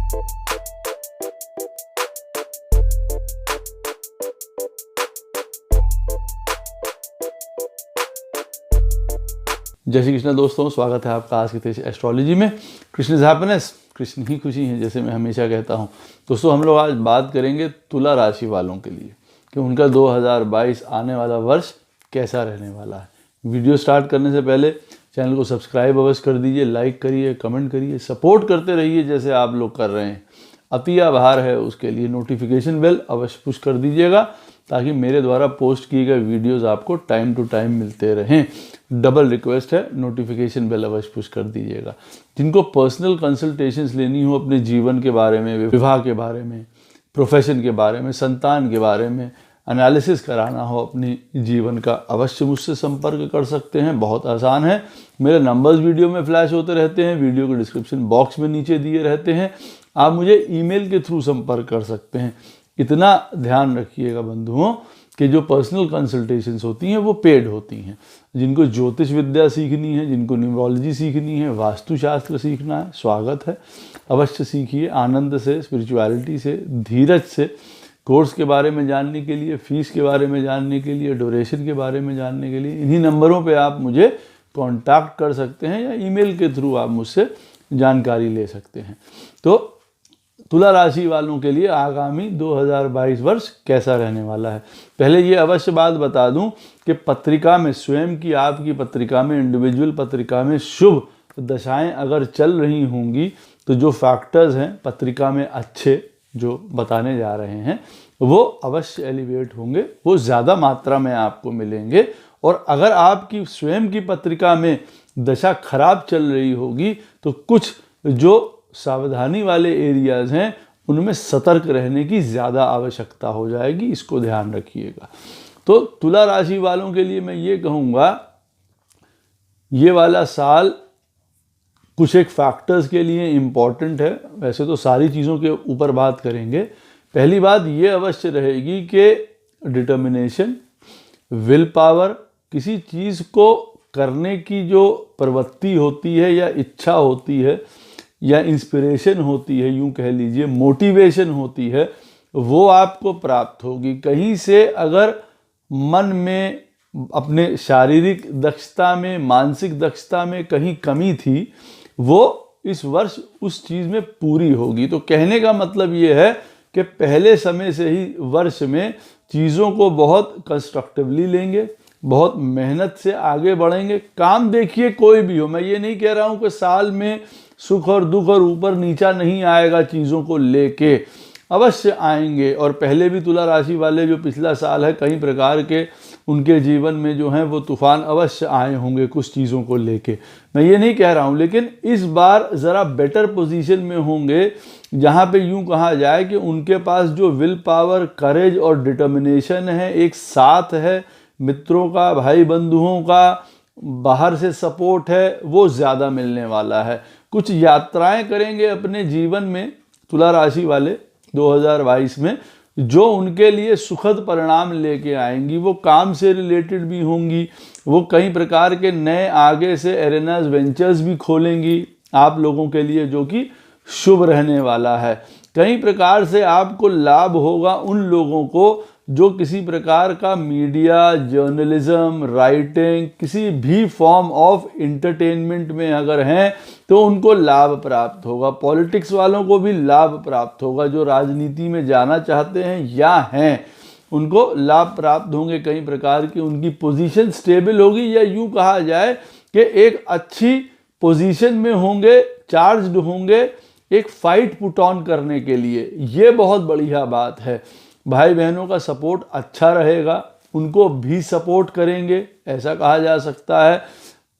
जय श्री कृष्ण दोस्तों, स्वागत है आपका आज के एस्ट्रोलॉजी में। कृष्ण इज हैप्पीनेस, कृष्ण ही खुशी है, जैसे मैं हमेशा कहता हूँ। दोस्तों, हम लोग आज बात करेंगे तुला राशि वालों के लिए कि उनका 2022 आने वाला वर्ष कैसा रहने वाला है। वीडियो स्टार्ट करने से पहले चैनल को सब्सक्राइब अवश्य कर दीजिए, लाइक करिए, कमेंट करिए, सपोर्ट करते रहिए जैसे आप लोग कर रहे हैं। अति आभार है उसके लिए। नोटिफिकेशन बेल अवश्य पुश कर दीजिएगा ताकि मेरे द्वारा पोस्ट किए गए वीडियोस आपको टाइम टू टाइम मिलते रहें। डबल रिक्वेस्ट है, नोटिफिकेशन बेल अवश्य पुश कर दीजिएगा। जिनको पर्सनल कंसल्टेशंस लेनी हो अपने जीवन के बारे में, विवाह के बारे में, प्रोफेशन के बारे में, संतान के बारे में एनालिसिस कराना हो अपनी जीवन का, अवश्य मुझसे संपर्क कर सकते हैं। बहुत आसान है। मेरे नंबर्स वीडियो में फ्लैश होते रहते हैं, वीडियो के डिस्क्रिप्शन बॉक्स में नीचे दिए रहते हैं। आप मुझे ईमेल के थ्रू संपर्क कर सकते हैं। इतना ध्यान रखिएगा बंधुओं कि जो पर्सनल कंसल्टेशंस होती हैं वो पेड होती हैं। जिनको ज्योतिष विद्या सीखनी है, जिनको न्यूमरोलॉजी सीखनी है, वास्तुशास्त्र सीखना है, स्वागत है, अवश्य सीखिए। आनंद से, स्पिरिचुअलिटी से, धीरज से। कोर्स के बारे में जानने के लिए, फीस के बारे में जानने के लिए, ड्यूरेशन के बारे में जानने के लिए इन्हीं नंबरों पे आप मुझे कांटेक्ट कर सकते हैं या ईमेल के थ्रू आप मुझसे जानकारी ले सकते हैं। तो तुला राशि वालों के लिए आगामी 2022 वर्ष कैसा रहने वाला है। पहले ये अवश्य बात बता दूं कि पत्रिका में, स्वयं की आपकी पत्रिका में, इंडिविजुअल पत्रिका में शुभ दशाएं अगर चल रही होंगी तो जो फैक्टर्स हैं पत्रिका में अच्छे जो बताने जा रहे हैं वो अवश्य एलिवेट होंगे, वो ज़्यादा मात्रा में आपको मिलेंगे। और अगर आपकी स्वयं की पत्रिका में दशा खराब चल रही होगी तो कुछ जो सावधानी वाले एरियाज हैं उनमें सतर्क रहने की ज़्यादा आवश्यकता हो जाएगी। इसको ध्यान रखिएगा। तो तुला राशि वालों के लिए मैं ये कहूँगा, ये वाला साल कुछ एक फैक्टर्स के लिए इम्पॉर्टेंट है। वैसे तो सारी चीज़ों के ऊपर बात करेंगे। पहली बात ये अवश्य रहेगी कि डिटर्मिनेशन, विल पावर, किसी चीज़ को करने की जो प्रवृत्ति होती है या इच्छा होती है या इंस्पिरेशन होती है, यूं कह लीजिए मोटिवेशन होती है, वो आपको प्राप्त होगी। कहीं से अगर मन में, अपने शारीरिक दक्षता में, मानसिक दक्षता में कहीं कमी थी, वो इस वर्ष उस चीज़ में पूरी होगी। तो कहने का मतलब ये है कि पहले समय से ही वर्ष में चीज़ों को बहुत कंस्ट्रक्टिवली लेंगे, बहुत मेहनत से आगे बढ़ेंगे। काम देखिए कोई भी हो, मैं ये नहीं कह रहा हूँ कि साल में सुख और दुख और ऊपर नीचा नहीं आएगा, चीज़ों को लेके अवश्य आएंगे। और पहले भी तुला राशि वाले जो पिछला साल है, कई प्रकार के उनके जीवन में जो हैं वो तूफान अवश्य आए होंगे कुछ चीज़ों को लेके, मैं ये नहीं कह रहा हूँ। लेकिन इस बार ज़रा बेटर पोजीशन में होंगे, जहाँ पे यूँ कहा जाए कि उनके पास जो विल पावर, करेज और डिटर्मिनेशन है, एक साथ है, मित्रों का, भाई बंधुओं का, बाहर से सपोर्ट है, वो ज़्यादा मिलने वाला है। कुछ यात्राएं करेंगे अपने जीवन में तुला राशि वाले 2022 में, जो उनके लिए सुखद परिणाम लेके आएंगी। वो काम से रिलेटेड भी होंगी, वो कई प्रकार के नए आगे से एरेनास, वेंचर्स भी खोलेंगी आप लोगों के लिए, जो कि शुभ रहने वाला है। कई प्रकार से आपको लाभ होगा उन लोगों को जो किसी प्रकार का मीडिया, जर्नलिज्म, राइटिंग, किसी भी फॉर्म ऑफ इंटरटेनमेंट में अगर हैं तो उनको लाभ प्राप्त होगा। पॉलिटिक्स वालों को भी लाभ प्राप्त होगा। जो राजनीति में जाना चाहते हैं या हैं उनको लाभ प्राप्त होंगे। कई प्रकार की उनकी पोजीशन स्टेबल होगी, या यूँ कहा जाए कि एक अच्छी पोजीशन में होंगे, चार्ज्ड होंगे एक फाइट पुट ऑन करने के लिए। ये बहुत बढ़िया बात है। भाई बहनों का सपोर्ट अच्छा रहेगा, उनको भी सपोर्ट करेंगे, ऐसा कहा जा सकता है।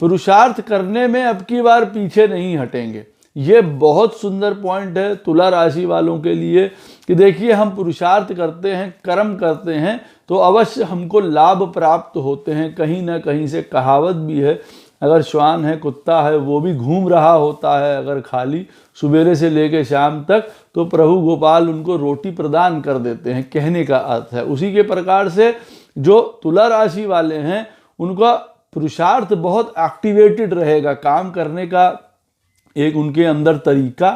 पुरुषार्थ करने में अब की बार पीछे नहीं हटेंगे। ये बहुत सुंदर पॉइंट है तुला राशि वालों के लिए कि देखिए, हम पुरुषार्थ करते हैं, कर्म करते हैं तो अवश्य हमको लाभ प्राप्त होते हैं। कहीं ना कहीं से कहावत भी है, अगर श्वान है, कुत्ता है, वो भी घूम रहा होता है अगर खाली सुबेरे से लेकर शाम तक, तो प्रभु गोपाल उनको रोटी प्रदान कर देते हैं, कहने का अर्थ है। उसी के प्रकार से जो तुला राशि वाले हैं उनका पुरुषार्थ बहुत एक्टिवेटेड रहेगा। काम करने का एक उनके अंदर तरीका,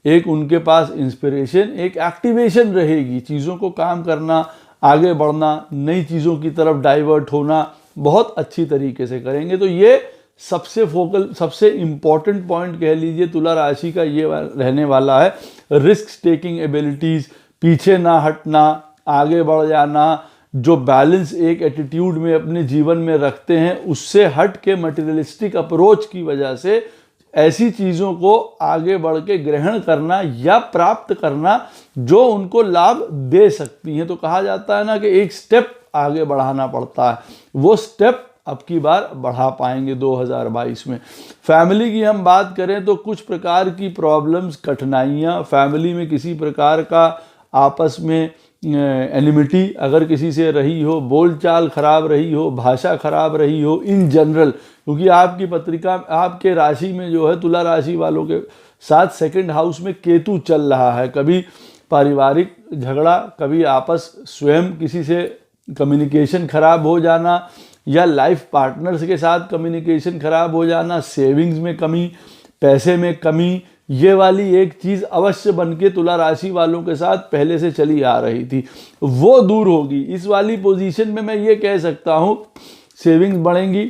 एक उनके पास इंस्पिरेशन, एक एक्टिवेशन रहेगी, चीज़ों को काम करना, आगे बढ़ना, नई चीज़ों की तरफ डाइवर्ट होना बहुत अच्छी तरीके से करेंगे। तो ये सबसे फोकल, सबसे इम्पॉर्टेंट पॉइंट कह लीजिए तुला राशि का ये रहने वाला है। रिस्क टेकिंग एबिलिटीज़, पीछे ना हटना, आगे बढ़ जाना, जो बैलेंस एक एटीट्यूड में अपने जीवन में रखते हैं उससे हट के मटेरियलिस्टिक अप्रोच की वजह से ऐसी चीज़ों को आगे बढ़ के ग्रहण करना या प्राप्त करना जो उनको लाभ दे सकती हैं। तो कहा जाता है ना कि एक स्टेप आगे बढ़ाना पड़ता है, वो स्टेप अब की बार बढ़ा पाएंगे 2022 में। फैमिली की हम बात करें तो कुछ प्रकार की प्रॉब्लम्स, कठिनाइयाँ, फैमिली में किसी प्रकार का आपस में एनिमिटी अगर किसी से रही हो, बोलचाल खराब रही हो, भाषा खराब रही हो इन जनरल, क्योंकि आपकी पत्रिका, आपके राशि में जो है तुला राशि वालों के साथ सेकंड हाउस में केतु चल रहा है, कभी पारिवारिक झगड़ा, कभी आपस स्वयं किसी से कम्युनिकेशन खराब हो जाना या लाइफ पार्टनर्स के साथ कम्युनिकेशन खराब हो जाना, सेविंग्स में कमी, पैसे में कमी, ये वाली एक चीज़ अवश्य बन के तुला राशि वालों के साथ पहले से चली आ रही थी, वो दूर होगी। इस वाली पोजीशन में मैं ये कह सकता हूँ सेविंग्स बढ़ेंगी,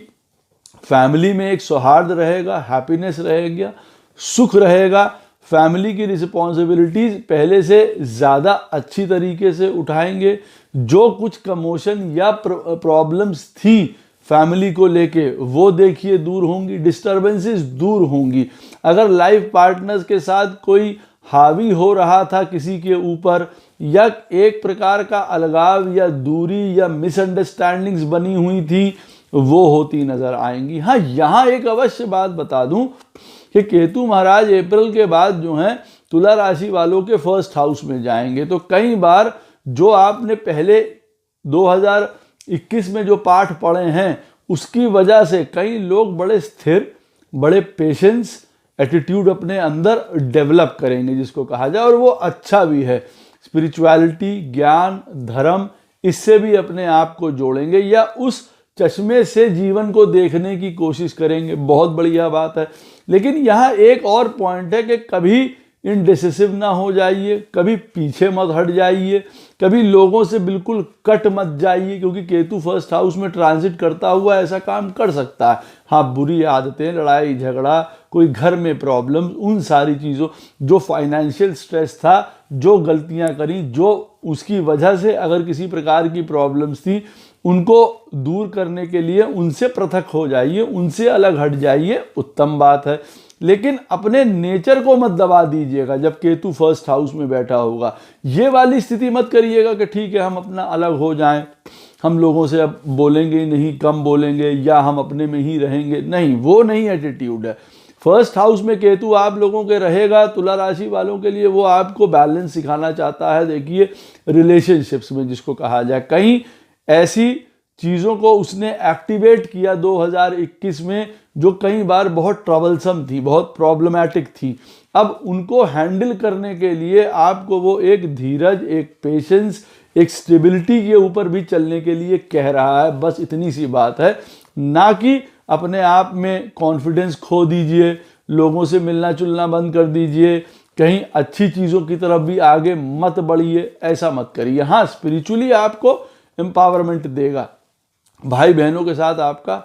फैमिली में एक सौहार्द रहेगा, हैप्पीनेस रहेगा, सुख रहेगा, फैमिली की रिस्पॉन्सिबिलिटीज़ पहले से ज़्यादा अच्छी तरीके से उठाएंगे, जो कुछ कमोशन या प्रॉब्लम्स थी फैमिली को लेके वो देखिए दूर होंगी, डिस्टर्बेंसेस दूर होंगी। अगर लाइफ पार्टनर्स के साथ कोई हावी हो रहा था किसी के ऊपर या एक प्रकार का अलगाव या दूरी या मिसअंडरस्टैंडिंग्स बनी हुई थी, वो होती नजर आएंगी। हाँ, यहाँ एक अवश्य बात बता दूं कि केतु महाराज अप्रैल के बाद जो हैं तुला राशि वालों के फर्स्ट हाउस में जाएंगे, तो कई बार जो आपने पहले 2021 में जो पाठ पढ़े हैं उसकी वजह से कई लोग बड़े स्थिर, बड़े पेशेंस एटीट्यूड अपने अंदर डेवलप करेंगे जिसको कहा जाए, और वो अच्छा भी है। स्पिरिचुअलिटी, ज्ञान, धर्म, इससे भी अपने आप को जोड़ेंगे या उस चश्मे से जीवन को देखने की कोशिश करेंगे, बहुत बढ़िया बात है। लेकिन यहाँ एक और पॉइंट है कि कभी इनडिसिसिव ना हो जाइए, कभी पीछे मत हट जाइए, कभी लोगों से बिल्कुल कट मत जाइए, क्योंकि केतु फर्स्ट हाउस में ट्रांजिट करता हुआ ऐसा काम कर सकता है। हाँ, बुरी आदतें, लड़ाई झगड़ा, कोई घर में प्रॉब्लम, उन सारी चीज़ों, जो फाइनेंशियल स्ट्रेस था, जो गलतियां करी, जो उसकी वजह से अगर किसी प्रकार की प्रॉब्लम्स थी, उनको दूर करने के लिए उनसे पृथक हो जाइए, उनसे अलग हट जाइए, उत्तम बात है। लेकिन अपने नेचर को मत दबा दीजिएगा जब केतु फर्स्ट हाउस में बैठा होगा। ये वाली स्थिति मत करिएगा कि ठीक है हम अपना अलग हो जाएं, हम लोगों से अब बोलेंगे ही नहीं, कम बोलेंगे, या हम अपने में ही रहेंगे। नहीं, वो नहीं एटीट्यूड है। फर्स्ट हाउस में केतु आप लोगों के रहेगा, तुला राशि वालों के लिए वो आपको बैलेंस सिखाना चाहता है। देखिए, रिलेशनशिप्स में जिसको कहा जाए, कहीं ऐसी चीज़ों को उसने एक्टिवेट किया 2021 में जो कई बार बहुत ट्रबलसम थी, बहुत प्रॉब्लमैटिक थी। अब उनको हैंडल करने के लिए आपको वो एक धीरज, एक पेशेंस, एक स्टेबिलिटी के ऊपर भी चलने के लिए कह रहा है। बस इतनी सी बात है, ना कि अपने आप में कॉन्फिडेंस खो दीजिए, लोगों से मिलना जुलना बंद कर दीजिए, कहीं अच्छी चीज़ों की तरफ भी आगे मत बढ़िए, ऐसा मत करिए। हाँ, स्पिरिचुअली आपको एम्पावरमेंट देगा, भाई बहनों के साथ आपका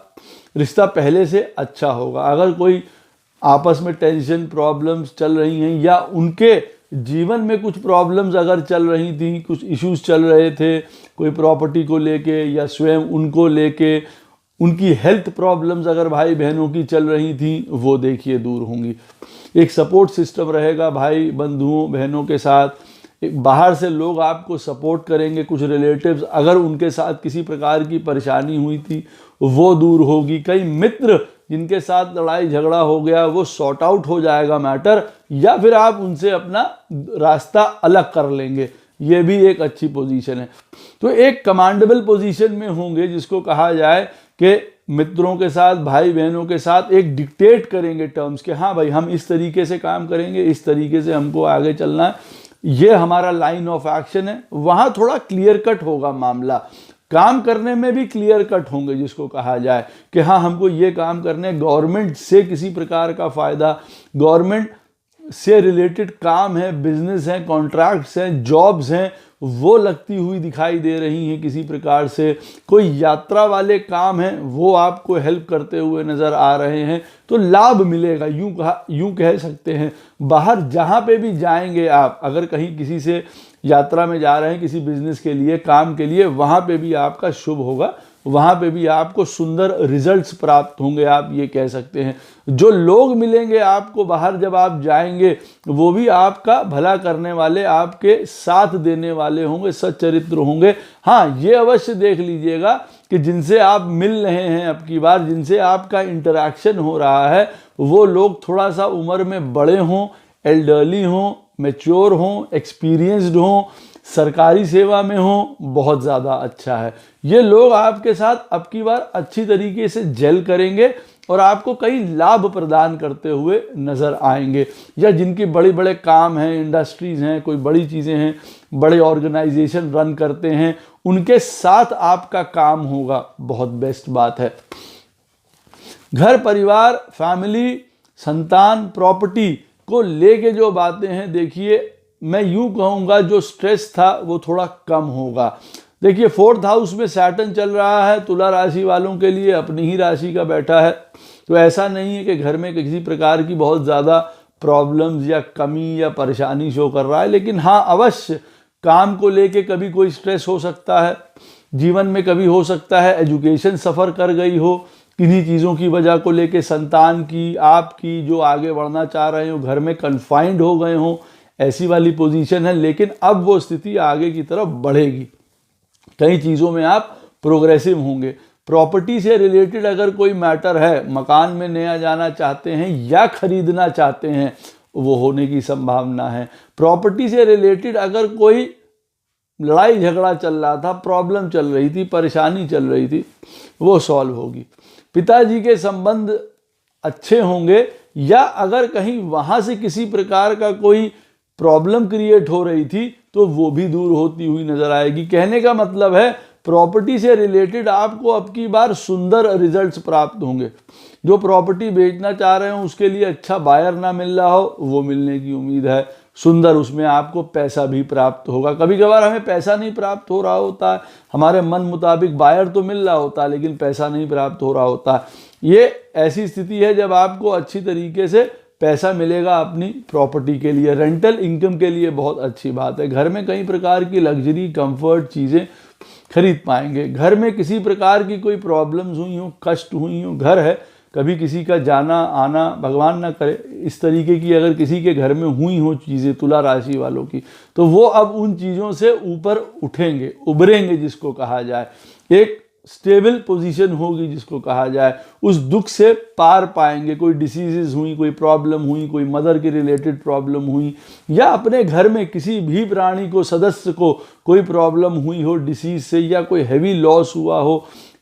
रिश्ता पहले से अच्छा होगा। अगर कोई आपस में टेंशन, प्रॉब्लम्स चल रही हैं या उनके जीवन में कुछ प्रॉब्लम्स अगर चल रही थी, कुछ इश्यूज चल रहे थे, कोई प्रॉपर्टी को लेके या स्वयं उनको लेके, उनकी हेल्थ प्रॉब्लम्स अगर भाई बहनों की चल रही थी, वो देखिए दूर होंगी। एक सपोर्ट सिस्टम रहेगा भाई बंधुओं बहनों के साथ। एक बाहर से लोग आपको सपोर्ट करेंगे, कुछ रिलेटिव्स अगर उनके साथ किसी प्रकार की परेशानी हुई थी वो दूर होगी। कई मित्र जिनके साथ लड़ाई झगड़ा हो गया वो सॉर्ट आउट हो जाएगा मैटर, या फिर आप उनसे अपना रास्ता अलग कर लेंगे। ये भी एक अच्छी पोजीशन है। तो एक कमांडेबल पोजीशन में होंगे जिसको कहा जाए कि मित्रों के साथ, भाई बहनों के साथ एक डिक्टेट करेंगे टर्म्स के, हाँ भाई हम इस तरीके से काम करेंगे, इस तरीके से हमको आगे चलना है, ये हमारा लाइन ऑफ एक्शन है। वहाँ थोड़ा क्लियर कट होगा मामला, काम करने में भी क्लियर कट होंगे जिसको कहा जाए कि हाँ हमको ये काम करने, गवर्नमेंट से किसी प्रकार का फ़ायदा, गवर्नमेंट से रिलेटेड काम है, बिजनेस हैं, कॉन्ट्रैक्ट्स हैं, जॉब्स हैं, वो लगती हुई दिखाई दे रही हैं किसी प्रकार से। कोई यात्रा वाले काम हैं वो आपको हेल्प करते हुए नज़र आ रहे हैं, तो लाभ मिलेगा। यूँ कह सकते हैं बाहर जहाँ पे भी जाएंगे आप, अगर कहीं किसी से यात्रा में जा रहे हैं किसी बिजनेस के लिए, काम के लिए, वहाँ पे भी आपका शुभ होगा, वहाँ पे भी आपको सुंदर रिजल्ट्स प्राप्त होंगे, आप ये कह सकते हैं। जो लोग मिलेंगे आपको बाहर जब आप जाएंगे, वो भी आपका भला करने वाले, आपके साथ देने वाले होंगे, सच्चरित्र होंगे। हाँ, ये अवश्य देख लीजिएगा कि जिनसे आप मिल रहे हैं अब की बार, जिनसे आपका इंटरेक्शन हो रहा है, वो लोग थोड़ा सा उम्र में बड़े हों, एल्डरली हों, मैच्योर हों, एक्सपीरियंस्ड हों, सरकारी सेवा में हो, बहुत ज़्यादा अच्छा है। ये लोग आपके साथ अब की बार अच्छी तरीके से जेल करेंगे और आपको कई लाभ प्रदान करते हुए नज़र आएंगे। या जिनके बड़े बड़े काम हैं, इंडस्ट्रीज़ हैं, कोई बड़ी चीज़ें हैं, बड़े ऑर्गेनाइजेशन रन करते हैं, उनके साथ आपका काम होगा, बहुत बेस्ट बात है। घर परिवार, फैमिली, संतान, प्रॉपर्टी को लेके जो बातें हैं, देखिए मैं यूं कहूँगा जो स्ट्रेस था वो थोड़ा कम होगा। देखिए 4th हाउस में सैटर्न चल रहा है, तुला राशि वालों के लिए अपनी ही राशि का बैठा है, तो ऐसा नहीं है कि घर में किसी प्रकार की बहुत ज़्यादा प्रॉब्लम्स या कमी या परेशानी शो कर रहा है। लेकिन हाँ, अवश्य काम को लेके कभी कोई स्ट्रेस हो सकता है, जीवन में कभी हो सकता है एजुकेशन सफ़र कर गई हो किन्हीं चीज़ों की वजह को लेके, संतान की, आपकी, जो आगे बढ़ना चाह रहे हो, घर में कन्फाइंड हो गए हों, ऐसी वाली पोजीशन है। लेकिन अब वो स्थिति आगे की तरफ बढ़ेगी, कई चीज़ों में आप प्रोग्रेसिव होंगे। प्रॉपर्टी से रिलेटेड अगर कोई मैटर है, मकान में नया जाना चाहते हैं या खरीदना चाहते हैं, वो होने की संभावना है। प्रॉपर्टी से रिलेटेड अगर कोई लड़ाई झगड़ा चल रहा था, प्रॉब्लम चल रही थी, परेशानी चल रही थी, वो सॉल्व होगी। पिताजी के संबंध अच्छे होंगे, या अगर कहीं वहाँ से किसी प्रकार का कोई प्रॉब्लम क्रिएट हो रही थी तो वो भी दूर होती हुई नजर आएगी। कहने का मतलब है प्रॉपर्टी से रिलेटेड आपको अब की बार सुंदर रिजल्ट्स प्राप्त होंगे। जो प्रॉपर्टी बेचना चाह रहे हो उसके लिए अच्छा बायर ना मिल रहा हो, वो मिलने की उम्मीद है। सुंदर उसमें आपको पैसा भी प्राप्त होगा। कभी कभार हमें पैसा नहीं प्राप्त हो रहा होता है, हमारे मन मुताबिक बायर तो मिल रहा होता है लेकिन पैसा नहीं प्राप्त हो रहा होता है। ये ऐसी स्थिति है जब आपको अच्छी तरीके से पैसा मिलेगा अपनी प्रॉपर्टी के लिए, रेंटल इनकम के लिए बहुत अच्छी बात है। घर में कई प्रकार की लग्जरी कंफर्ट चीज़ें खरीद पाएंगे। घर में किसी प्रकार की कोई प्रॉब्लम्स हुई हो, कष्ट हुई हो, घर है कभी किसी का जाना आना भगवान ना करे, इस तरीके की अगर किसी के घर में हुई हो चीज़ें तुला राशि वालों की, तो वो अब उन चीज़ों से ऊपर उठेंगे, उभरेंगे जिसको कहा जाए। एक स्टेबल पोजीशन होगी जिसको कहा जाए, उस दुख से पार पाएंगे। कोई डिसीजेस हुई, कोई प्रॉब्लम हुई, कोई मदर के रिलेटेड प्रॉब्लम हुई, या अपने घर में किसी भी प्राणी को, सदस्य को कोई प्रॉब्लम हुई हो डिसीज से, या कोई हैवी लॉस हुआ हो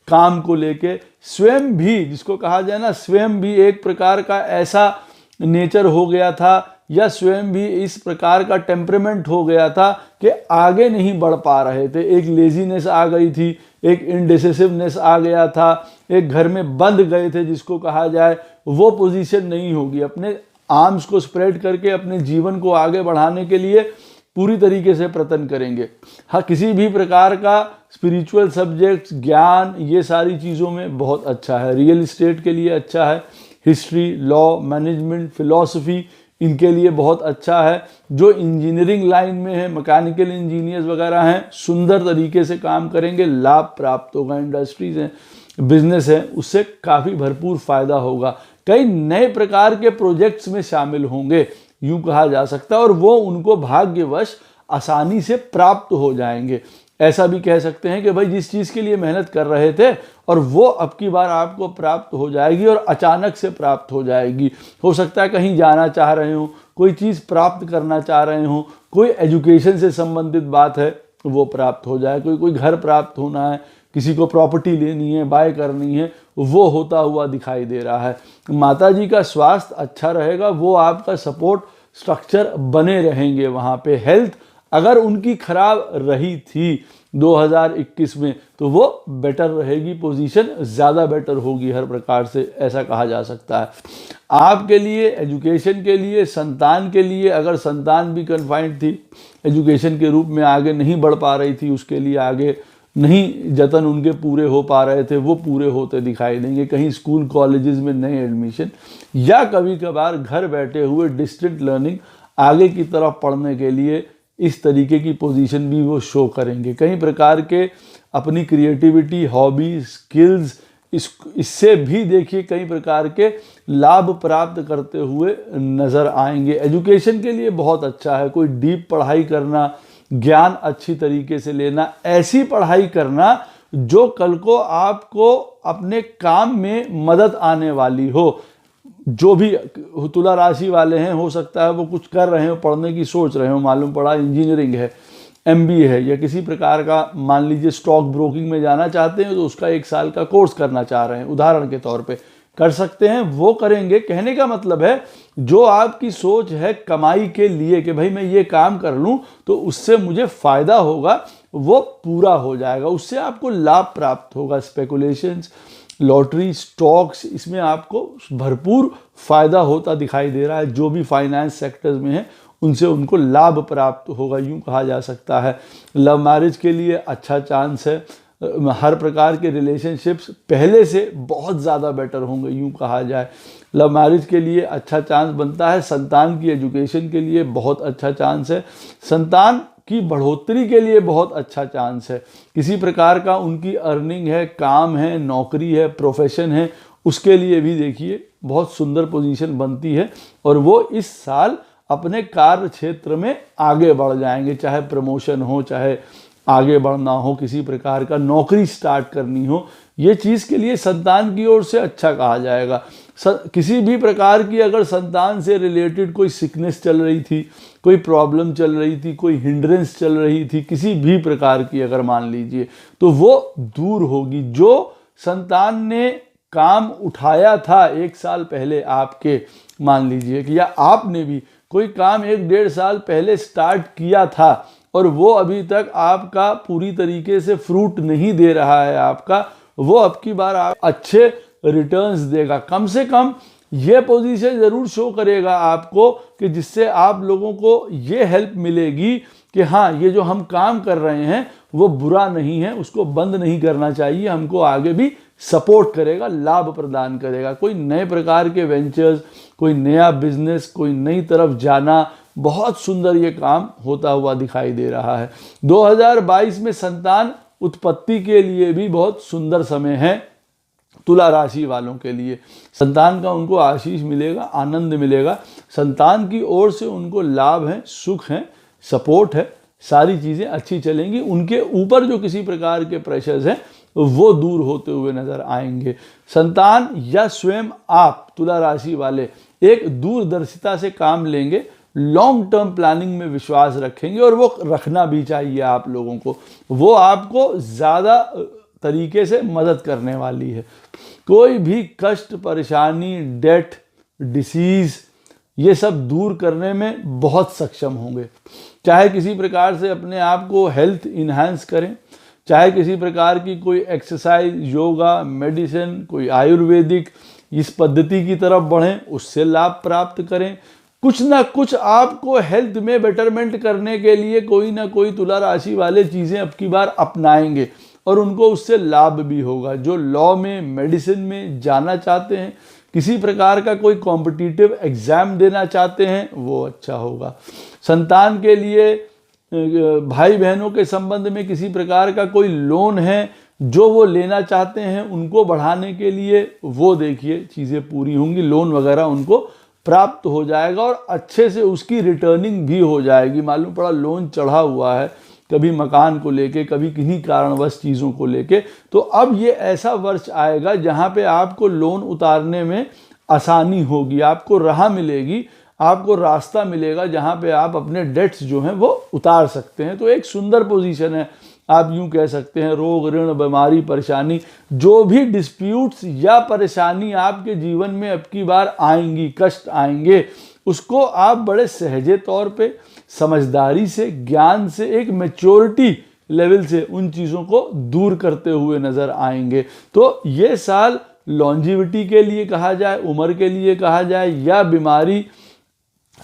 काम को लेके, स्वयं भी जिसको कहा जाए ना, स्वयं भी एक प्रकार का ऐसा नेचर हो गया था या स्वयं भी इस प्रकार का टेम्परामेंट हो गया था कि आगे नहीं बढ़ पा रहे थे। एक लेजीनेस आ गई थी, एक इंडिसिसिवनेस आ गया था, एक घर में बंद गए थे जिसको कहा जाए, वो पोजीशन नहीं होगी। अपने आर्म्स को स्प्रेड करके अपने जीवन को आगे बढ़ाने के लिए पूरी तरीके से प्रयत्न करेंगे। हाँ, किसी भी प्रकार का स्पिरिचुअल सब्जेक्ट्स, ज्ञान, ये सारी चीज़ों में बहुत अच्छा है। रियल इस्टेट के लिए अच्छा है, हिस्ट्री, लॉ, मैनेजमेंट, फिलॉसफी, इनके लिए बहुत अच्छा है। जो इंजीनियरिंग लाइन में है, मैकेनिकल इंजीनियर्स वगैरह हैं, सुंदर तरीके से काम करेंगे, लाभ प्राप्त होगा। इंडस्ट्रीज हैं, बिजनेस है, उससे काफ़ी भरपूर फायदा होगा। कई नए प्रकार के प्रोजेक्ट्स में शामिल होंगे यूँ कहा जा सकता है, और वो उनको भाग्यवश आसानी से प्राप्त हो जाएंगे। ऐसा भी कह सकते हैं कि भाई जिस चीज़ के लिए मेहनत कर रहे थे और वो अब की बार आपको प्राप्त हो जाएगी, और अचानक से प्राप्त हो जाएगी। हो सकता है कहीं जाना चाह रहे हो, कोई चीज़ प्राप्त करना चाह रहे हो, कोई एजुकेशन से संबंधित बात है वो प्राप्त हो जाए, कोई घर प्राप्त होना है, किसी को प्रॉपर्टी लेनी है, बाय करनी है, वो होता हुआ दिखाई दे रहा है। माता जी का स्वास्थ्य अच्छा रहेगा, वो आपका सपोर्ट स्ट्रक्चर बने रहेंगे वहाँ पे। हेल्थ अगर उनकी खराब रही थी 2021 में, तो वो बेटर रहेगी, पोजीशन ज़्यादा बेटर होगी हर प्रकार से, ऐसा कहा जा सकता है। आपके लिए, एजुकेशन के लिए, संतान के लिए, अगर संतान भी कन्फाइंड थी, एजुकेशन के रूप में आगे नहीं बढ़ पा रही थी, उसके लिए आगे नहीं जतन उनके पूरे हो पा रहे थे, वो पूरे होते दिखाई देंगे। कहीं स्कूल कॉलेजेस में नए एडमिशन, या कभी कभार घर बैठे हुए डिस्टेंट लर्निंग, आगे की तरफ पढ़ने के लिए इस तरीके की पोजीशन भी वो शो करेंगे। कई प्रकार के अपनी क्रिएटिविटी, हॉबी, स्किल्स, इससे भी देखिए कई प्रकार के लाभ प्राप्त करते हुए नज़र आएंगे। एजुकेशन के लिए बहुत अच्छा है, कोई डीप पढ़ाई करना, ज्ञान अच्छी तरीके से लेना, ऐसी पढ़ाई करना जो कल को आपको अपने काम में मदद आने वाली हो। जो भी तुला राशि वाले हैं, हो सकता है वो कुछ कर रहे हो, पढ़ने की सोच रहे हो, मालूम पड़ा इंजीनियरिंग है, MBA है, या किसी प्रकार का मान लीजिए स्टॉक ब्रोकिंग में जाना चाहते हैं, तो उसका 1 साल का कोर्स करना चाह रहे हैं, उदाहरण के तौर पे कर सकते हैं, वो करेंगे। कहने का मतलब है जो आपकी सोच है कमाई के लिए कि भाई मैं ये काम कर लूँ तो उससे मुझे फ़ायदा होगा, वो पूरा हो जाएगा, उससे आपको लाभ प्राप्त होगा। स्पेकुलेशंस, लॉटरी, स्टॉक्स, इसमें आपको भरपूर फ़ायदा होता दिखाई दे रहा है। जो भी फाइनेंस सेक्टर्स में है उनसे उनको लाभ प्राप्त होगा, यूँ कहा जा सकता है। लव मैरिज के लिए अच्छा चांस है, हर प्रकार के रिलेशनशिप्स पहले से बहुत ज़्यादा बेटर होंगे, यूँ कहा जाए। लव मैरिज के लिए अच्छा चांस बनता है। संतान की एजुकेशन के लिए बहुत अच्छा चांस है। संतान की बढ़ोतरी के लिए बहुत अच्छा चांस है। किसी प्रकार का उनकी अर्निंग है, काम है, नौकरी है, प्रोफेशन है, उसके लिए भी देखिए बहुत सुंदर पोजीशन बनती है, और वो इस साल अपने कार्य क्षेत्र में आगे बढ़ जाएंगे। चाहे प्रमोशन हो, चाहे आगे बढ़ना हो, किसी प्रकार का नौकरी स्टार्ट करनी हो, ये चीज़ के लिए संतान की ओर से अच्छा कहा जाएगा। किसी भी प्रकार की अगर संतान से रिलेटेड कोई सिकनेस चल रही थी, कोई प्रॉब्लम चल रही थी, कोई हिंड्रेंस चल रही थी, किसी भी प्रकार की अगर मान लीजिए, तो वो दूर होगी। जो संतान ने काम उठाया था 1 साल पहले आपके, मान लीजिए कि या आपने भी कोई काम 1-1.5 साल पहले स्टार्ट किया था और वो अभी तक आपका पूरी तरीके से फ्रूट नहीं दे रहा है आपका, वो अब की बार आप अच्छे रिटर्न्स देगा। कम से कम ये पोजीशन ज़रूर शो करेगा आपको कि जिससे आप लोगों को ये हेल्प मिलेगी कि हाँ, ये जो हम काम कर रहे हैं वो बुरा नहीं है, उसको बंद नहीं करना चाहिए, हमको आगे भी सपोर्ट करेगा, लाभ प्रदान करेगा। कोई नए प्रकार के वेंचर्स, कोई नया बिजनेस, कोई नई तरफ जाना, बहुत सुंदर ये काम होता हुआ दिखाई दे रहा है। 2022 में संतान उत्पत्ति के लिए भी बहुत सुंदर समय है तुला राशि वालों के लिए। संतान का उनको आशीष मिलेगा, आनंद मिलेगा, संतान की ओर से उनको लाभ है, सुख है, सपोर्ट है, सारी चीज़ें अच्छी चलेंगी। उनके ऊपर जो किसी प्रकार के प्रेशर्स हैं वो दूर होते हुए नजर आएंगे। संतान या स्वयं आप तुला राशि वाले एक दूरदर्शिता से काम लेंगे, लॉन्ग टर्म प्लानिंग में विश्वास रखेंगे, और वो रखना भी चाहिए आप लोगों को। वो आपको ज़्यादा तरीके से मदद करने वाली है। कोई भी कष्ट, परेशानी, डेट, डिसीज़, ये सब दूर करने में बहुत सक्षम होंगे। चाहे किसी प्रकार से अपने आप को हेल्थ इन्हांस करें, चाहे किसी प्रकार की कोई एक्सरसाइज, योगा, मेडिसिन, कोई आयुर्वेदिक इस पद्धति की तरफ बढ़ें, उससे लाभ प्राप्त करें। कुछ ना कुछ आपको हेल्थ में बेटरमेंट करने के लिए कोई ना कोई तुला राशि वाले चीज़ें अब की बार अपनाएंगे और उनको उससे लाभ भी होगा। जो लॉ में, मेडिसिन में जाना चाहते हैं, किसी प्रकार का कोई कॉम्पिटिटिव एग्ज़ाम देना चाहते हैं, वो अच्छा होगा। संतान के लिए, भाई बहनों के संबंध में किसी प्रकार का कोई लोन है जो वो लेना चाहते हैं, उनको बढ़ाने के लिए, वो देखिए चीज़ें पूरी होंगी, लोन वगैरह उनको प्राप्त हो जाएगा और अच्छे से उसकी रिटर्निंग भी हो जाएगी। मालूम पड़ा लोन चढ़ा हुआ है, कभी मकान को लेके, कभी किन्हीं कारणवश चीज़ों को लेके, तो अब ये ऐसा वर्ष आएगा जहाँ पे आपको लोन उतारने में आसानी होगी, आपको राह मिलेगी, आपको रास्ता मिलेगा जहाँ पे आप अपने डेट्स जो हैं वो उतार सकते हैं। तो एक सुंदर पोजीशन है, आप यूँ कह सकते हैं। रोग, ऋण, बीमारी, परेशानी, जो भी डिस्प्यूट्स या परेशानी आपके जीवन में अब की बार आएंगी, कष्ट आएंगे, उसको आप बड़े सहजे तौर पे, समझदारी से, ज्ञान से, एक मैच्योरिटी लेवल से उन चीज़ों को दूर करते हुए नज़र आएंगे। तो ये साल लॉन्जिविटी के लिए कहा जाए, उम्र के लिए कहा जाए, या बीमारी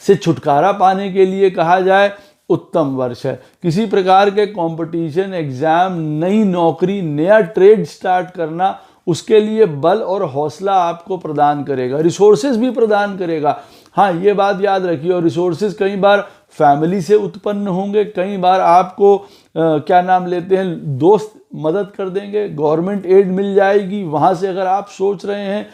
से छुटकारा पाने के लिए कहा जाए, उत्तम वर्ष है। किसी प्रकार के कंपटीशन, एग्जाम, नई नौकरी, नया ट्रेड स्टार्ट करना, उसके लिए बल और हौसला आपको प्रदान करेगा, रिसोर्सेज भी प्रदान करेगा। हाँ, ये बात याद रखिए। और रिसोर्सेज कई बार फैमिली से उत्पन्न होंगे, कई बार आपको क्या नाम लेते हैं, दोस्त मदद कर देंगे, गवर्नमेंट एड मिल जाएगी, वहाँ से अगर आप सोच रहे हैं,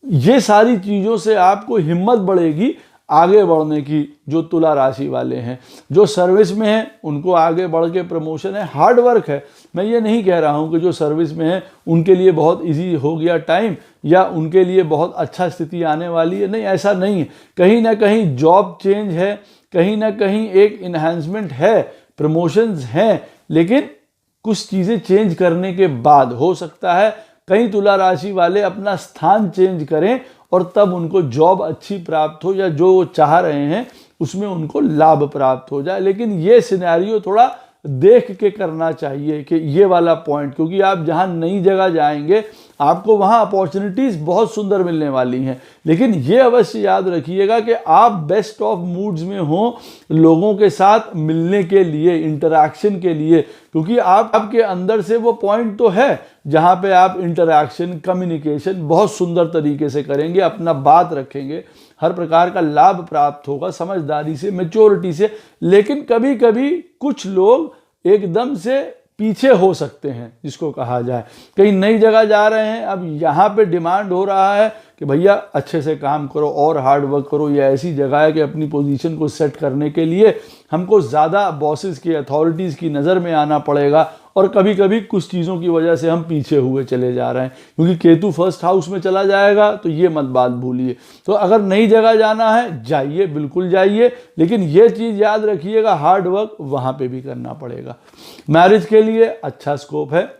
ये सारी चीज़ों से आपको हिम्मत बढ़ेगी आगे बढ़ने की। जो तुला राशि वाले हैं, जो सर्विस में हैं, उनको आगे बढ़ के प्रमोशन है, हार्ड वर्क है। मैं ये नहीं कह रहा हूँ कि जो सर्विस में है उनके लिए बहुत इजी हो गया टाइम, या उनके लिए बहुत अच्छा स्थिति आने वाली है, नहीं, ऐसा नहीं है। कहीं ना कहीं जॉब चेंज है, कहीं ना कहीं एक इन्हांसमेंट है, प्रमोशंस हैं, लेकिन कुछ चीज़ें चेंज करने के बाद हो सकता है कई तुला राशि वाले अपना स्थान चेंज करें और तब उनको जॉब अच्छी प्राप्त हो, या जो वो चाह रहे हैं उसमें उनको लाभ प्राप्त हो जाए। लेकिन ये सिनेरियो थोड़ा देख के करना चाहिए कि ये वाला पॉइंट, क्योंकि आप जहाँ नई जगह जाएंगे आपको वहाँ अपॉर्चुनिटीज़ बहुत सुंदर मिलने वाली हैं। लेकिन ये अवश्य याद रखिएगा कि आप बेस्ट ऑफ मूड्स में हों लोगों के साथ मिलने के लिए, इंटरैक्शन के लिए, क्योंकि आपके अंदर से वो पॉइंट तो है जहाँ पे आप इंटरैक्शन, कम्युनिकेशन बहुत सुंदर तरीके से करेंगे, अपना बात रखेंगे, हर प्रकार का लाभ प्राप्त होगा समझदारी से, मैच्योरिटी से। लेकिन कभी कभी कुछ लोग एकदम से पीछे हो सकते हैं, जिसको कहा जाए कहीं नई जगह जा रहे हैं, अब यहाँ पे डिमांड हो रहा है कि भैया अच्छे से काम करो और हार्ड वर्क करो, या ऐसी जगह है कि अपनी पोजीशन को सेट करने के लिए हमको ज़्यादा बॉसेस की, अथॉरिटीज़ की नज़र में आना पड़ेगा, और कभी कभी कुछ चीज़ों की वजह से हम पीछे हुए चले जा रहे हैं, क्योंकि केतु फर्स्ट हाउस में चला जाएगा, तो ये मत बात भूलिए। तो अगर नई जगह जाना है जाइए, बिल्कुल जाइए, लेकिन ये चीज़ याद रखिएगा हार्ड वर्क वहाँ पे भी करना पड़ेगा। मैरिज के लिए अच्छा स्कोप है।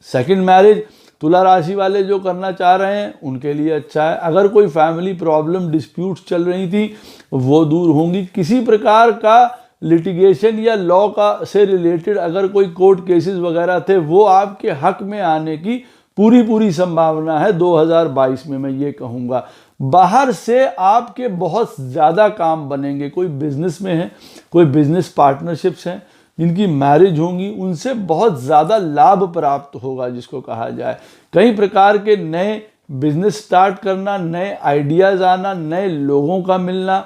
सेकंड मैरिज तुला राशि वाले जो करना चाह रहे हैं उनके लिए अच्छा है। अगर कोई फैमिली प्रॉब्लम, डिस्प्यूट्स चल रही थी वो दूर होंगी। किसी प्रकार का लिटिगेशन या लॉ का से रिलेटेड अगर कोई कोर्ट केसेस वगैरह थे वो आपके हक में आने की पूरी संभावना है 2022 में, मैं ये कहूँगा। बाहर से आपके बहुत ज़्यादा काम बनेंगे। कोई बिजनेस में है, कोई बिजनेस पार्टनरशिप्स हैं जिनकी मैरिज होंगी, उनसे बहुत ज़्यादा लाभ प्राप्त होगा, जिसको कहा जाए। कई प्रकार के नए बिजनेस स्टार्ट करना, नए आइडियाज़ आना, नए लोगों का मिलना,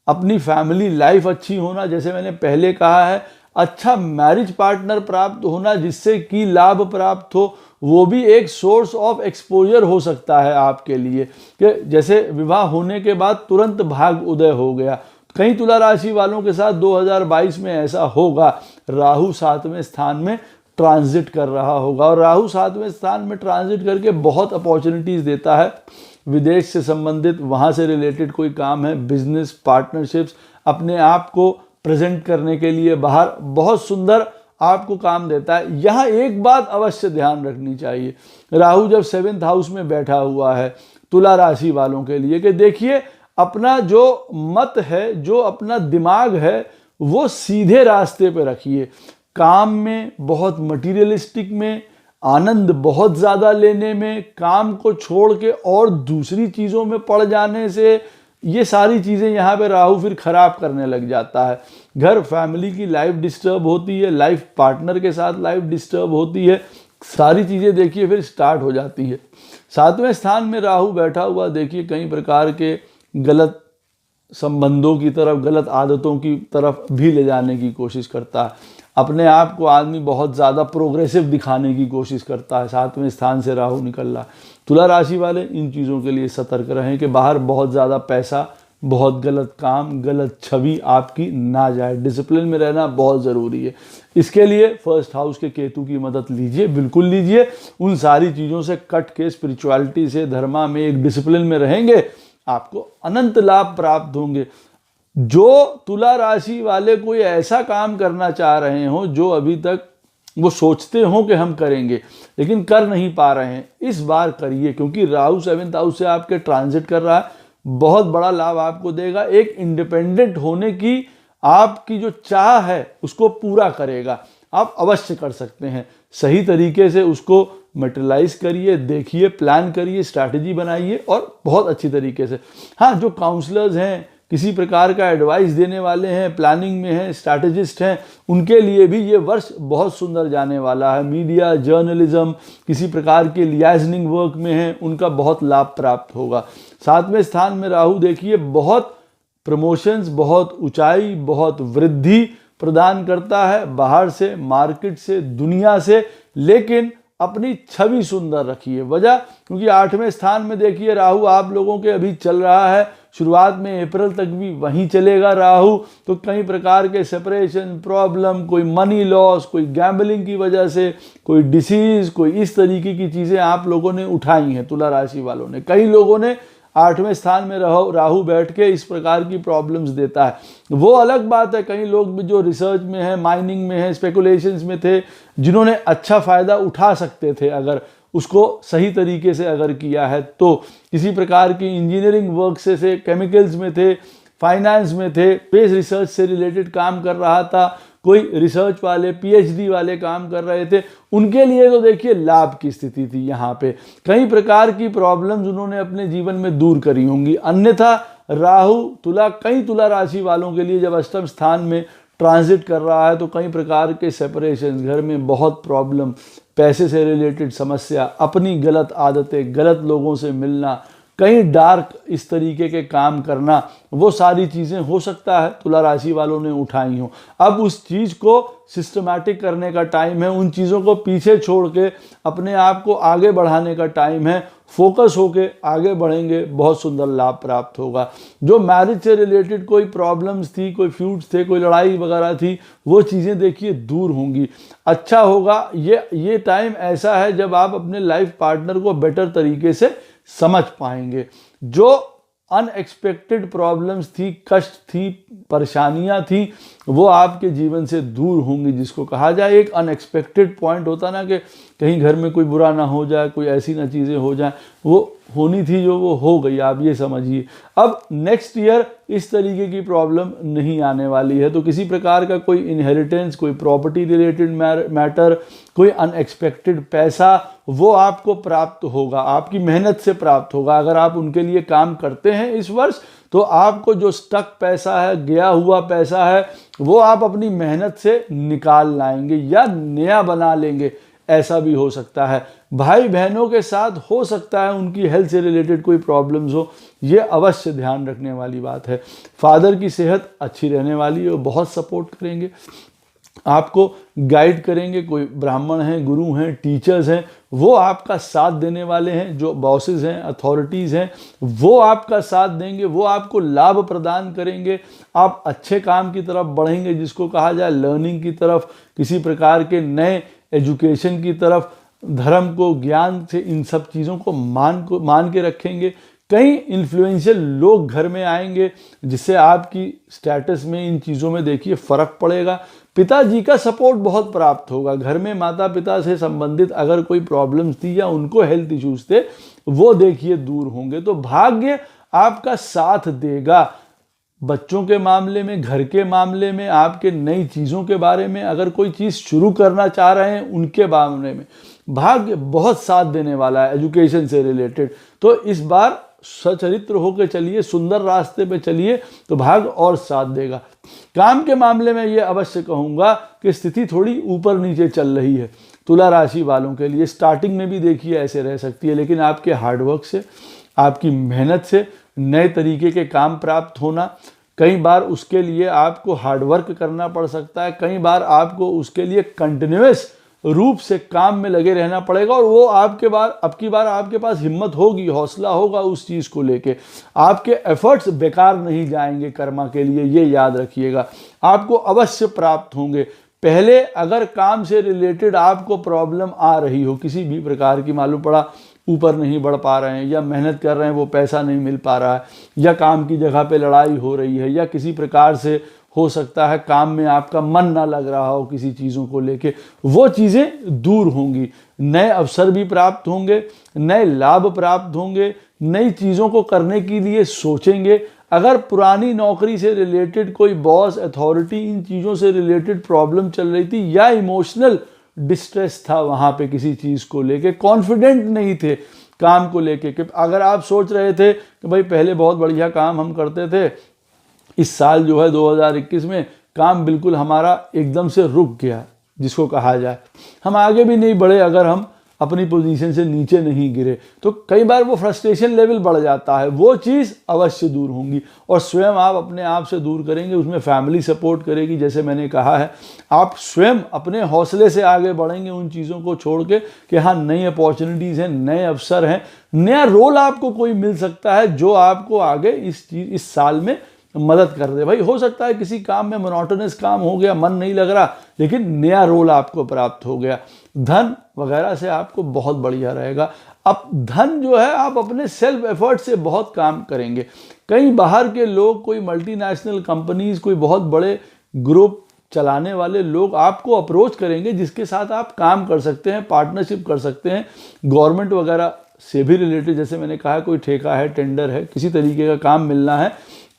अपनी फैमिली लाइफ अच्छी होना, जैसे मैंने पहले कहा है, अच्छा मैरिज पार्टनर प्राप्त होना जिससे कि लाभ प्राप्त हो, वो भी एक सोर्स ऑफ एक्सपोजर हो सकता है आपके लिए, कि जैसे विवाह होने के बाद तुरंत भाग उदय हो गया। कई तुला राशि वालों के साथ 2022 में ऐसा होगा। राहु 7वें स्थान में ट्रांजिट कर रहा होगा, और राहु 7वें स्थान में ट्रांजिट करके बहुत अपॉर्चुनिटीज़ देता है। विदेश से संबंधित, वहाँ से रिलेटेड कोई काम है, बिजनेस, पार्टनरशिप्स, अपने आप को प्रेजेंट करने के लिए बाहर बहुत सुंदर आपको काम देता है। यहाँ एक बात अवश्य ध्यान रखनी चाहिए, राहु जब 7th हाउस में बैठा हुआ है तुला राशि वालों के लिए, कि देखिए अपना जो मत है, जो अपना दिमाग है, वो सीधे रास्ते पे रखिए। काम में बहुत मटीरियलिस्टिक में, आनंद बहुत ज़्यादा लेने में, काम को छोड़ के और दूसरी चीज़ों में पड़ जाने से, ये सारी चीज़ें यहाँ पे राहु फिर ख़राब करने लग जाता है। घर, फैमिली की लाइफ डिस्टर्ब होती है, लाइफ पार्टनर के साथ लाइफ डिस्टर्ब होती है, सारी चीज़ें देखिए फिर स्टार्ट हो जाती है। 7वें स्थान में राहु बैठा हुआ देखिए कई प्रकार के गलत संबंधों की तरफ, गलत आदतों की तरफ भी ले जाने की कोशिश करता है। अपने आप को आदमी बहुत ज़्यादा प्रोग्रेसिव दिखाने की कोशिश करता है। 7वें स्थान से राहु निकल रहा है। तुला राशि वाले इन चीज़ों के लिए सतर्क रहें कि बाहर बहुत ज़्यादा पैसा, बहुत गलत काम, गलत छवि आपकी ना जाए। डिसिप्लिन में रहना बहुत ज़रूरी है। इसके लिए फर्स्ट हाउस के केतु की मदद लीजिए, बिल्कुल लीजिए। उन सारी चीज़ों से कट के स्पिरिचुअलिटी से, धर्मा में एक डिसिप्लिन में रहेंगे, आपको अनंत लाभ प्राप्त होंगे। जो तुला राशि वाले कोई ऐसा काम करना चाह रहे हो जो अभी तक वो सोचते हो कि हम करेंगे लेकिन कर नहीं पा रहे हैं, इस बार करिए, क्योंकि राहु 7th हाउस से आपके ट्रांजिट कर रहा है, बहुत बड़ा लाभ आपको देगा। एक इंडिपेंडेंट होने की आपकी जो चाह है उसको पूरा करेगा। आप अवश्य कर सकते हैं। सही तरीके से उसको मटेरियलाइज करिए, देखिए, प्लान करिए, स्ट्रैटेजी बनाइए और बहुत अच्छी तरीके से। हाँ, जो काउंसलर्स हैं, किसी प्रकार का एडवाइस देने वाले हैं, प्लानिंग में हैं, स्ट्रैटेजिस्ट हैं, उनके लिए भी ये वर्ष बहुत सुंदर जाने वाला है। मीडिया, जर्नलिज्म, किसी प्रकार के लियाजनिंग वर्क में हैं, उनका बहुत लाभ प्राप्त होगा। 7वें स्थान में राहु देखिए बहुत प्रमोशंस, बहुत ऊंचाई, बहुत वृद्धि प्रदान करता है बाहर से, मार्केट से, दुनिया से, लेकिन अपनी छवि सुंदर रखिए। वजह क्योंकि 8वें स्थान में देखिए राहु आप लोगों के अभी चल रहा है, शुरुआत में अप्रैल तक भी वहीं चलेगा राहु। तो कई प्रकार के सेपरेशन, प्रॉब्लम, कोई मनी लॉस, कोई गैम्बलिंग की वजह से, कोई डिसीज, कोई इस तरीके की चीज़ें आप लोगों ने उठाई हैं तुला राशि वालों ने। कई लोगों ने 8वें स्थान में राहु बैठ के इस प्रकार की प्रॉब्लम्स देता है। वो अलग बात है, कई लोग भी जो रिसर्च में है, माइनिंग में है, स्पेकुलेशंस में थे, जिन्होंने अच्छा फ़ायदा उठा सकते थे अगर उसको सही तरीके से अगर किया है तो। किसी प्रकार की इंजीनियरिंग वर्क से केमिकल्स में थे, फाइनेंस में थे, स्पेस रिसर्च से रिलेटेड काम कर रहा था, कोई रिसर्च वाले, पीएचडी वाले काम कर रहे थे, उनके लिए तो देखिए लाभ की स्थिति थी। यहाँ पे कई प्रकार की प्रॉब्लम्स उन्होंने अपने जीवन में दूर करी होंगी। अन्यथा राहु कई तुला राशि वालों के लिए जब अष्टम स्थान में ट्रांजिट कर रहा है तो कई प्रकार के सेपरेशन, घर में बहुत प्रॉब्लम, पैसे से रिलेटेड समस्या, अपनी गलत आदतें, गलत लोगों से मिलना, कई डार्क इस तरीके के काम करना, वो सारी चीज़ें हो सकता है तुला राशि वालों ने उठाई हों। अब उस चीज़ को सिस्टमैटिक करने का टाइम है, उन चीज़ों को पीछे छोड़ के अपने आप को आगे बढ़ाने का टाइम है। फोकस होके आगे बढ़ेंगे, बहुत सुंदर लाभ प्राप्त होगा। जो मैरिज से रिलेटेड कोई प्रॉब्लम्स थी, कोई फ्यूड्स थे, कोई लड़ाई वगैरह थी, वो चीज़ें देखिए दूर होंगी। अच्छा होगा, ये टाइम ऐसा है जब आप अपने लाइफ पार्टनर को बेटर तरीके से समझ पाएंगे। जो अनएक्सपेक्टेड प्रॉब्लम्स थी, कष्ट थी, परेशानियां थी, वो आपके जीवन से दूर होंगी। जिसको कहा जाए एक अनएक्सपेक्टेड पॉइंट होता ना कि कहीं घर में कोई बुरा ना हो जाए, कोई ऐसी ना चीज़ें हो जाए, वो होनी थी जो वो हो गई, आप ये समझिए। अब नेक्स्ट ईयर इस तरीके की प्रॉब्लम नहीं आने वाली है। तो किसी प्रकार का कोई इनहेरिटेंस, कोई प्रॉपर्टी रिलेटेड मैटर, कोई अनएक्सपेक्टेड पैसा, वो आपको प्राप्त होगा, आपकी मेहनत से प्राप्त होगा। अगर आप उनके लिए काम करते हैं इस वर्ष तो आपको जो स्टक पैसा है, गया हुआ पैसा है, वो आप अपनी मेहनत से निकाल लाएंगे या नया बना लेंगे, ऐसा भी हो सकता है। भाई बहनों के साथ हो सकता है उनकी हेल्थ से रिलेटेड कोई प्रॉब्लम्स हो, ये अवश्य ध्यान रखने वाली बात है। फादर की सेहत अच्छी रहने वाली है, वो बहुत सपोर्ट करेंगे, आपको गाइड करेंगे। कोई ब्राह्मण हैं, गुरु हैं, टीचर्स हैं, वो आपका साथ देने वाले हैं। जो बॉसेस हैं, अथॉरिटीज़ हैं, वो आपका साथ देंगे, वो आपको लाभ प्रदान करेंगे। आप अच्छे काम की तरफ बढ़ेंगे, जिसको कहा जाए लर्निंग की तरफ, किसी प्रकार के नए एजुकेशन की तरफ, धर्म को, ज्ञान से, इन सब चीज़ों को मान के रखेंगे। कई इन्फ्लुएंशियल लोग घर में आएंगे, जिससे आपकी स्टेटस में, इन चीज़ों में देखिए फ़र्क पड़ेगा। पिताजी का सपोर्ट बहुत प्राप्त होगा। घर में माता पिता से संबंधित अगर कोई प्रॉब्लम्स थी या उनको हेल्थ इश्यूज थे, वो देखिए दूर होंगे। तो भाग्य आपका साथ देगा। बच्चों के मामले में, घर के मामले में, आपके नई चीज़ों के बारे में, अगर कोई चीज़ शुरू करना चाह रहे हैं उनके मामले में भाग्य बहुत साथ देने वाला है। एजुकेशन से रिलेटेड तो इस बार सचरित्र होकर चलिए, सुंदर रास्ते पे चलिए, तो भाग्य और साथ देगा। काम के मामले में ये अवश्य कहूँगा कि स्थिति थोड़ी ऊपर नीचे चल रही है तुला राशि वालों के लिए। स्टार्टिंग में भी देखिए ऐसे रह सकती है, लेकिन आपके हार्डवर्क से, आपकी मेहनत से नए तरीके के काम प्राप्त होना, कई बार उसके लिए आपको हार्डवर्क करना पड़ सकता है, कई बार आपको उसके लिए कंटिन्यूअस रूप से काम में लगे रहना पड़ेगा। और वो अब की बार आपके पास हिम्मत होगी, हौसला होगा उस चीज़ को लेके। आपके एफर्ट्स बेकार नहीं जाएंगे कर्मा के लिए, ये याद रखिएगा। आपको अवश्य प्राप्त होंगे। पहले अगर काम से रिलेटेड आपको प्रॉब्लम आ रही हो, किसी भी प्रकार की, मालूम पड़ा ऊपर नहीं बढ़ पा रहे हैं, या मेहनत कर रहे हैं वो पैसा नहीं मिल पा रहा है, या काम की जगह पे लड़ाई हो रही है, या किसी प्रकार से हो सकता है काम में आपका मन ना लग रहा हो किसी चीज़ों को लेके, वो चीज़ें दूर होंगी। नए अवसर भी प्राप्त होंगे, नए लाभ प्राप्त होंगे, नई चीज़ों को करने के लिए सोचेंगे। अगर पुरानी नौकरी से रिलेटेड कोई बॉस, अथॉरिटी, इन चीज़ों से रिलेटेड प्रॉब्लम चल रही थी या इमोशनल डिस्ट्रेस था वहाँ पे किसी चीज़ को लेके, कॉन्फिडेंट नहीं थे काम को लेके, कि अगर आप सोच रहे थे कि भाई पहले बहुत बढ़िया काम हम करते थे, इस साल जो है 2021 में काम बिल्कुल हमारा एकदम से रुक गया, जिसको कहा जाए, हम आगे भी नहीं बढ़े अगर हम अपनी पोजीशन से नीचे नहीं गिरे, तो कई बार वो फ्रस्ट्रेशन लेवल बढ़ जाता है। वो चीज़ अवश्य दूर होंगी और स्वयं आप अपने आप से दूर करेंगे, उसमें फैमिली सपोर्ट करेगी। जैसे मैंने कहा है, आप स्वयं अपने हौसले से आगे बढ़ेंगे उन चीज़ों को छोड़ के कि हाँ नई अपॉर्चुनिटीज़ हैं, नए अवसर हैं, नया रोल आपको कोई मिल सकता है जो आपको आगे इस साल में मदद कर दे। भाई हो सकता है किसी काम में मोनोटोनस काम हो गया, मन नहीं लग रहा, लेकिन नया रोल आपको प्राप्त हो गया। धन वगैरह से आपको बहुत बढ़िया रहेगा। अब धन जो है आप अपने सेल्फ एफर्ट से बहुत काम करेंगे। कई बाहर के लोग, कोई मल्टीनेशनल कंपनीज, कोई बहुत बड़े ग्रुप चलाने वाले लोग आपको अप्रोच करेंगे जिसके साथ आप काम कर सकते हैं, पार्टनरशिप कर सकते हैं। गवर्नमेंट वगैरह से भी रिलेटेड, जैसे मैंने कहा, कोई ठेका है, टेंडर है, किसी तरीके का काम मिलना है,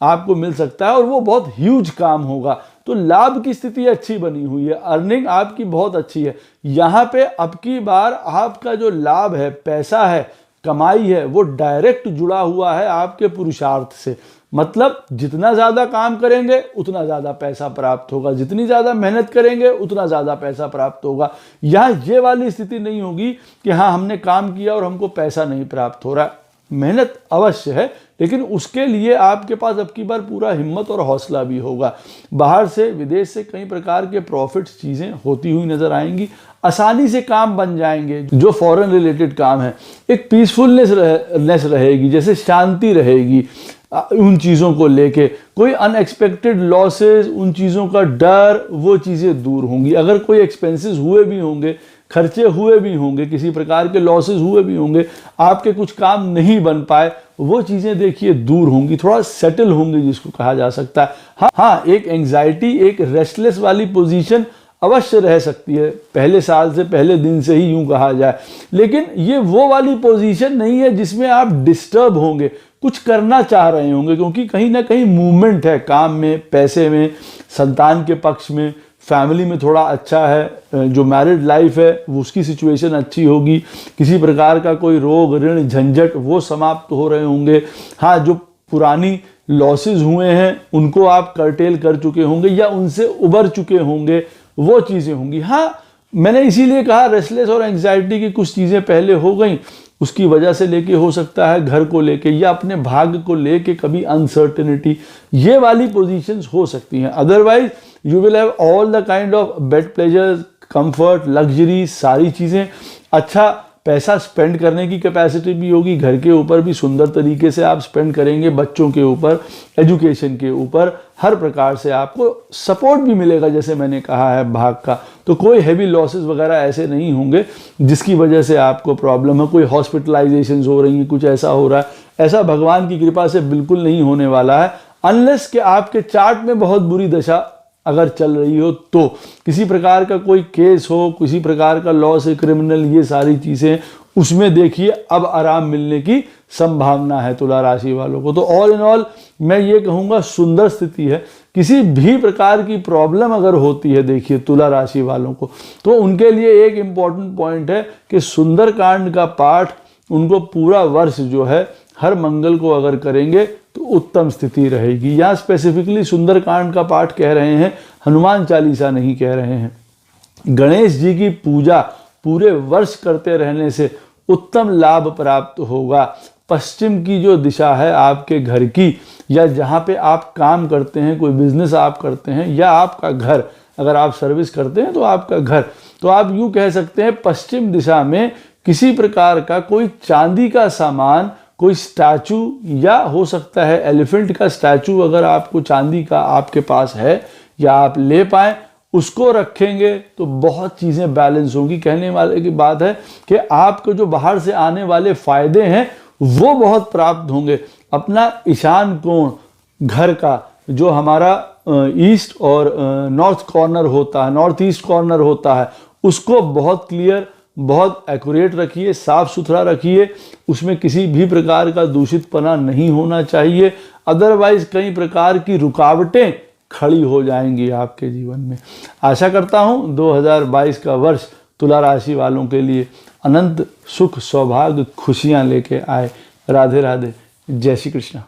आपको मिल सकता है और वो बहुत ह्यूज काम होगा। तो लाभ की स्थिति अच्छी बनी हुई है, अर्निंग आपकी बहुत अच्छी है। यहाँ पे अब की बार आपका जो लाभ है, पैसा है, कमाई है, वो डायरेक्ट जुड़ा हुआ है आपके पुरुषार्थ से। मतलब जितना ज़्यादा काम करेंगे उतना ज़्यादा पैसा प्राप्त होगा, जितनी ज़्यादा मेहनत करेंगे उतना ज़्यादा पैसा प्राप्त होगा। यहाँ ये वाली स्थिति नहीं होगी कि हाँ हमने काम किया और हमको पैसा नहीं प्राप्त हो रहा। मेहनत अवश्य है, लेकिन उसके लिए आपके पास अब की बार पूरा हिम्मत और हौसला भी होगा। बाहर से, विदेश से कई प्रकार के प्रॉफिट्स चीज़ें होती हुई नजर आएंगी, आसानी से काम बन जाएंगे। जो फॉरेन रिलेटेड काम है, एक पीसफुलनेस रहेगी, जैसे शांति रहेगी उन चीज़ों को लेके। कोई अनएक्सपेक्टेड लॉसेस, उन चीज़ों का डर, वो चीज़ें दूर होंगी। अगर कोई एक्सपेंसेस हुए भी होंगे, खर्चे हुए भी होंगे, किसी प्रकार के लॉसेस हुए भी होंगे, आपके कुछ काम नहीं बन पाए, वो चीज़ें देखिए दूर होंगी, थोड़ा सेटल होंगे, जिसको कहा जा सकता है। हाँ, एक एंग्जाइटी, एक रेस्टलेस वाली पोजीशन अवश्य रह सकती है, पहले साल से, पहले दिन से ही यूं कहा जाए। लेकिन ये वो वाली पोजीशन नहीं है जिसमें आप डिस्टर्ब होंगे, कुछ करना चाह रहे होंगे, क्योंकि कहीं ना कहीं मूवमेंट है काम में, पैसे में, संतान के पक्ष में, फैमिली में थोड़ा अच्छा है। जो मैरिड लाइफ है वो उसकी सिचुएशन अच्छी होगी। किसी प्रकार का कोई रोग, ऋण, झंझट वो समाप्त हो रहे होंगे। हाँ, जो पुरानी लॉसेस हुए हैं उनको आप कर्टेल कर चुके होंगे या उनसे उबर चुके होंगे, वो चीज़ें होंगी। हाँ, मैंने इसीलिए कहा रेस्टलेस और एंग्जाइटी की कुछ चीज़ें पहले हो गई, उसकी वजह से लेके हो सकता है घर को लेके या अपने भाग्य को लेके कभी अनसर्टेनिटी, ये वाली पोजीशंस हो सकती हैं। Otherwise you will have all the kind of bed pleasures, comfort, luxury, सारी चीज़ें, अच्छा पैसा स्पेंड करने की कैपेसिटी भी होगी, घर के ऊपर भी सुंदर तरीके से आप स्पेंड करेंगे, बच्चों के ऊपर, एजुकेशन के ऊपर, हर प्रकार से आपको सपोर्ट भी मिलेगा, जैसे मैंने कहा है भाग का। तो कोई हैवी लॉसेस वगैरह ऐसे नहीं होंगे जिसकी वजह से आपको प्रॉब्लम है, कोई हॉस्पिटलाइजेशंस हो रही हैं, कुछ ऐसा हो रहा है, ऐसा भगवान की कृपा से बिल्कुल नहीं होने वाला है। अनलेस कि आपके चार्ट में बहुत बुरी दशा अगर चल रही हो, तो किसी प्रकार का कोई केस हो, किसी प्रकार का लॉस है, क्रिमिनल, ये सारी चीज़ें, उसमें देखिए अब आराम मिलने की संभावना है तुला राशि वालों को। तो ऑल इन ऑल मैं ये कहूँगा सुंदर स्थिति है। किसी भी प्रकार की प्रॉब्लम अगर होती है, देखिए तुला राशि वालों को, तो उनके लिए एक इम्पॉर्टेंट पॉइंट है कि सुंदरकांड का पाठ उनको पूरा वर्ष जो है हर मंगल को अगर करेंगे तो उत्तम स्थिति रहेगी। यहाँ स्पेसिफिकली सुंदरकांड का पाठ कह रहे हैं, हनुमान चालीसा नहीं कह रहे हैं। गणेश जी की पूजा पूरे वर्ष करते रहने से उत्तम लाभ प्राप्त होगा। पश्चिम की जो दिशा है आपके घर की, या जहाँ पे आप काम करते हैं, कोई बिजनेस आप करते हैं, या आपका घर, अगर आप सर्विस करते हैं तो आपका घर, तो आप यूँ कह सकते हैं पश्चिम दिशा में किसी प्रकार का कोई चांदी का सामान, कोई स्टैचू, या हो सकता है एलिफेंट का स्टैचू, अगर आपको चांदी का आपके पास है या आप ले पाए, उसको रखेंगे तो बहुत चीज़ें बैलेंस होंगी। कहने वाले की बात है कि आपको जो बाहर से आने वाले फायदे हैं वो बहुत प्राप्त होंगे। अपना ईशान कोण घर का, जो हमारा ईस्ट और नॉर्थ कॉर्नर होता है, नॉर्थ ईस्ट कॉर्नर होता है, उसको बहुत क्लियर, बहुत एक्यूरेट रखिए, साफ सुथरा रखिए, उसमें किसी भी प्रकार का दूषितपना नहीं होना चाहिए, अदरवाइज कई प्रकार की रुकावटें खड़ी हो जाएंगी आपके जीवन में। आशा करता हूँ 2022 का वर्ष तुला राशि वालों के लिए अनंत सुख, सौभाग्य, खुशियाँ लेके आए। राधे राधे, जय श्री कृष्ण।